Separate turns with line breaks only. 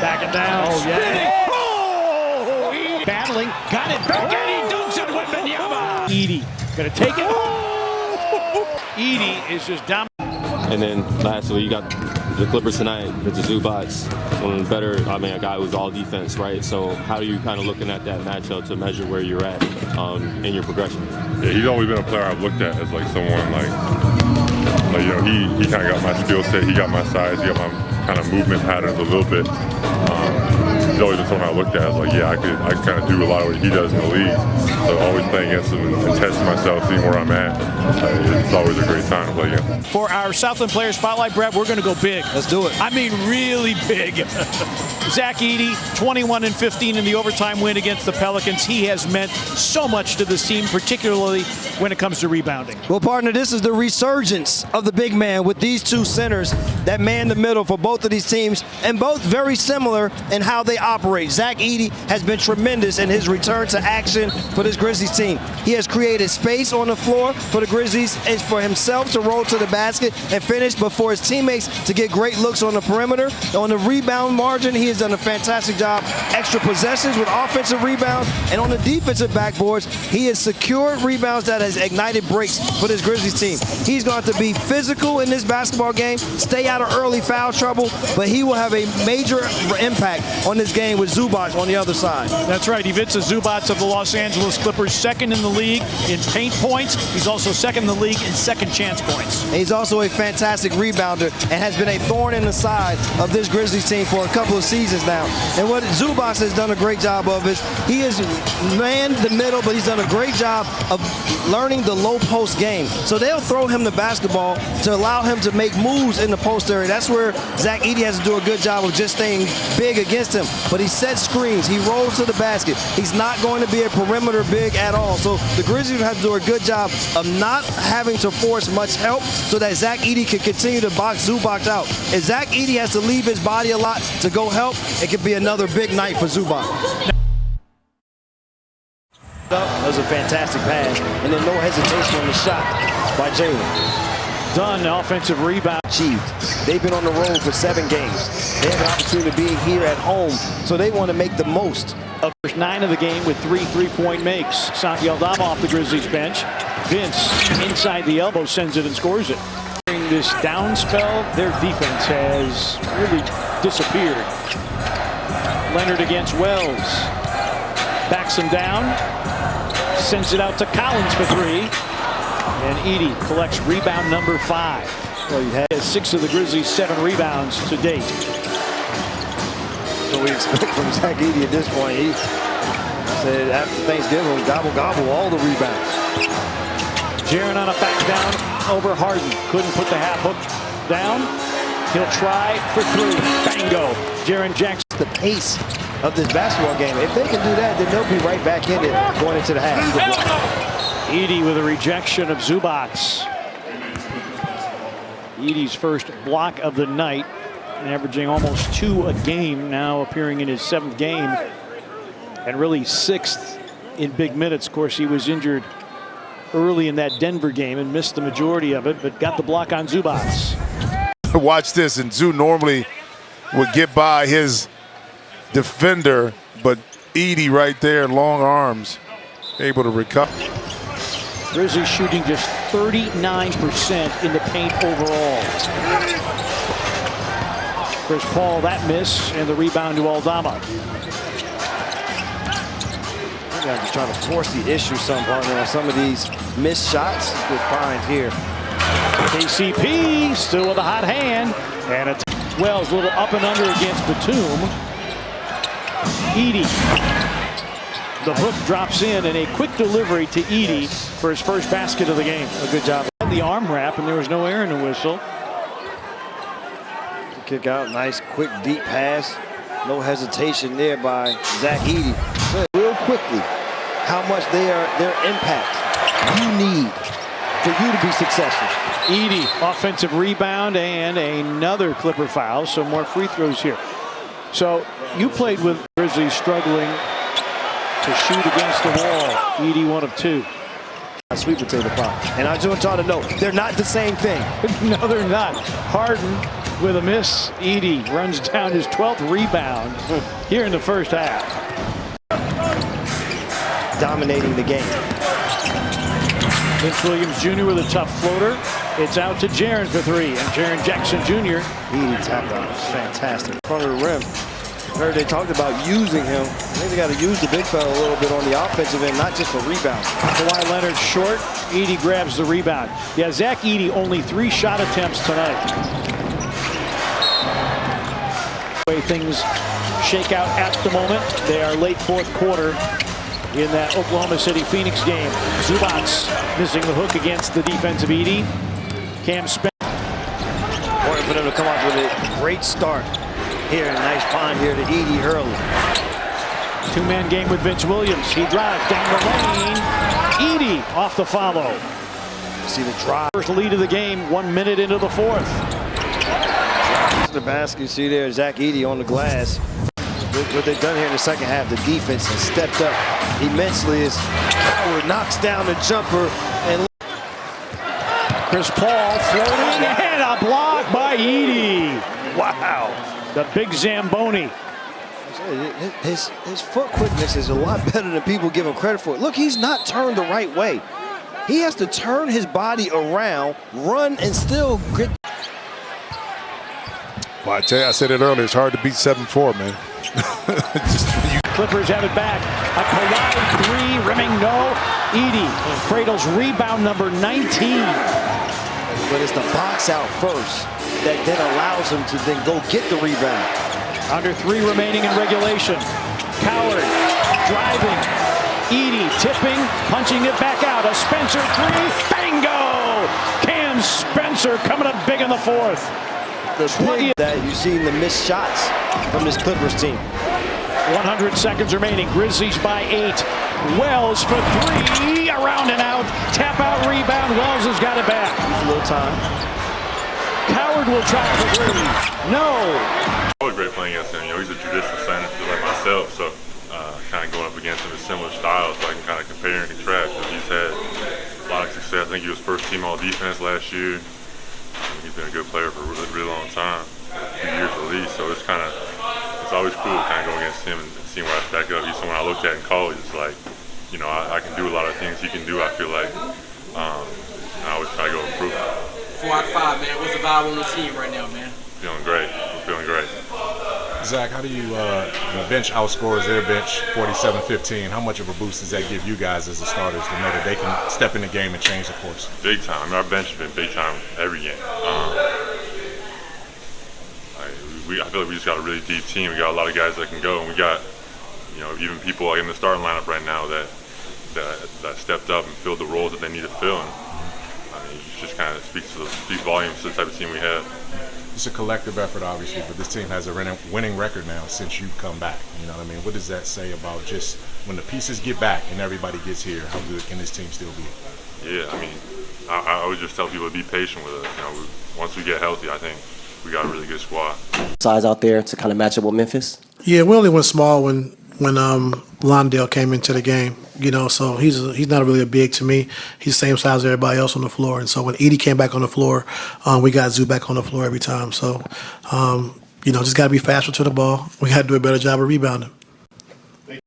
Back it down.
Oh, yeah.
Oh, battling. Got it back. Edey dunks it with Minyama. Edey gonna take it. Edey is just dominant.
And then lastly, you got the Clippers tonight with the Zubats. One of the better, a guy who's all defense, right? So how are you kind of looking at that matchup to measure where you're at in your progression?
Yeah, he's always been a player I've looked at as like someone he kind of got my skill set, he got my size, he got my kind of movement patterns a little bit. He's always been someone I looked at as like, yeah, I could kind of do a lot of what he does in the league. So always playing against him and testing myself, seeing where I'm at. It's always a great time to play against him.
For our Southland Player Spotlight, Brett, we're going to go big.
Let's do it.
I mean, really big. Zach Edey, 21-15 in the overtime win against the Pelicans. He has meant so much to this team, particularly when it comes to rebounding.
Well, partner, this is the resurgence of the big man with these two centers that man the middle for both of these teams, and both very similar in how they operate. Zach Edey has been tremendous in his return to action for this Grizzlies team. He has created space on the floor for the Grizzlies and for himself to roll to the basket and finish, but for his teammates to get great looks on the perimeter. On the rebound margin, he has done a fantastic job. Extra possessions with offensive rebounds, and on the defensive backboards, he has secured rebounds that has ignited breaks for this Grizzlies team. He's going to be physical in this basketball game, stay out of early foul trouble, but he will have a major impact on this game with Zubac on the other side.
That's right. Ivica Zubac of the Los Angeles Clippers, second in the league in paint points. He's also second in the league in second chance points.
He's also a fantastic rebounder and has been a thorn in the side of this Grizzlies team for a couple of seasons now. And what Zubac has done a great job of is he has manned the middle, but he's done a great job of learning the low post game. So they'll throw him the basketball to allow him to make moves in the post area. That's where Zach Edey has to do a good job of just staying big against him. But he sets screens. He rolls to the basket. He's not going to be a perimeter big at all. So the Grizzlies have to do a good job of not having to force much help so that Zach Edey can continue to box Zubac out. If Zach Edey has to leave his body a lot to go help, it could be another big night for Zubac. That was a fantastic pass, and then no hesitation on the shot by Jalen.
Done offensive rebound.
Achieved. They've been on the road for 7 games. They have an opportunity to be here at home, so they want to make the most of
First 9 of the game with 3 3-point makes. Santi Aldama off the Grizzlies bench. Vince inside the elbow sends it and scores it. During this down spell, their defense has really disappeared. Leonard against Wells. Backs him down. Sends it out to Collins for 3. And Edey collects rebound number 5. Well, he has 6 of the Grizzlies' 7 rebounds to date.
So we expect from Zach Edey at this point. He said after Thanksgiving, gobble, gobble, all the rebounds.
Jaren on a back down over Harden. Couldn't put the half hook down. He'll try for 3. Bango. Jaren Jackson.
The pace of this basketball game. If they can do that, then they'll be right back in it going into the half.
Edey with a rejection of Zubac. Edey's first block of the night, averaging almost 2 a game, now appearing in his 7th game, and really 6th in big minutes. Of course, he was injured early in that Denver game and missed the majority of it, but got the block on Zubac.
Watch this, and Zoo normally would get by his defender, but Edey right there, long arms, able to recover.
Grizzlies shooting just 39% in the paint overall. Chris Paul, that miss, and the rebound to Aldama.
I'm just trying to force the issue some partner on some of these missed shots. Good find here.
KCP still with a hot hand, and it's Wells a little up and under against Batum. Edey. The hook drops in, and a quick delivery to Edey for his first basket of the game. A good job. The arm wrap, and there was no air in the whistle.
Kick out, nice, quick, deep pass. No hesitation there by Zach Edey. Real quickly, how much their impact you need for you to be successful.
Edey, offensive rebound, and another Clipper foul, so more free throws here. So you played with Grizzlies struggling to shoot against the wall. Edey 1 of 2.
Sweet potato pie. And I just want y'all to know, they're not the same thing.
No, they're not. Harden with a miss. Edey runs down his 12th rebound here in the first half.
Dominating the game.
Vince Williams Jr. with a tough floater. It's out to Jaren for three, and Jaren Jackson Jr.
Edey tapped out. Fantastic. In front of the rim. I heard they talked about using him. I think they got to use the big fella a little bit on the offensive end, not just for rebounds.
Kawhi Leonard short. Edey grabs the rebound. Yeah, Zach Edey only 3 shot attempts tonight. The way things shake out at the moment, they are late fourth quarter in that Oklahoma City Phoenix game. Zubac missing the hook against the defensive Edey. Cam Spencer.
Important for them to come up with a great start here. A nice find here to Edey early.
Two-man game with Vince Williams. He drives down the lane. Edey off the follow.
See the drive.
First lead of the game, 1 minute into the fourth.
The basket, you see there, Zach Edey on the glass. What they've done here in the second half, the defense has stepped up immensely as Howard knocks down the jumper. And
Chris Paul floating and a block by Edey. Wow. The big Zamboni.
His foot quickness is a lot better than people give him credit for. Look, he's not turned the right way. He has to turn his body around, run, and still get.
Well, I tell you, I said it earlier, it's hard to beat 7-4, man.
Clippers have it back. A Kawhi three, rimming no. Edey cradles rebound number 19.
But it's the box out first that then allows him to then go get the rebound.
Under 3 remaining in regulation. Coward driving. Edey tipping, punching it back out. A Spencer three. Bingo! Cam Spencer coming up big in the fourth.
The big that you've seen the missed shots from this Clippers team.
100 seconds remaining. Grizzlies by 8. Wells for 3. Around and out. Tap out rebound. Wells has got it back.
A little time.
Coward will try for 3. No.
Always great playing against him. You know, he's a traditional center just like myself, so kind of going up against him in similar styles, so I can kind of compare and contrast. He's had a lot of success. I think he was first team all defense last year. He's been a good player for a really, really long time, a few years at least. So it's always cool to kind of go against him and seeing where I stack up. He's someone I looked at in college. It's like, you know, I can do a lot of things he can do. I feel like I always try to go improve.
4 out of 5, man. What's the vibe on the team right now, man?
Feeling great. We're feeling great.
Zach, how do you, the bench outscores their bench 47-15. How much of a boost does that give you guys as the starters to know that they can step in the game and change the course?
Big time. I mean, our bench has been big time every game. I feel like we just got a really deep team. We got a lot of guys that can go, and we got, you know, even people like in the starting lineup right now that stepped up and filled the roles that they need to fill. And, I mean, it just kind of speaks volumes to the type of team we have.
It's a collective effort, obviously, but this team has a winning record now since you've come back. You know what I mean? What does that say about just when the pieces get back and everybody gets here, how good can this team still be?
Yeah, I mean, I always just tell people to be patient with us. You know, once we get healthy, I think we got a really good squad.
Size out there to kind of match up with Memphis?
Yeah, we only went small when Londale came into the game, you know, so he's not really a big to me. He's the same size as everybody else on the floor. And so when Edey came back on the floor, we got Zoo back on the floor every time. So, you know, just got to be faster to the ball. We got to do a better job of rebounding.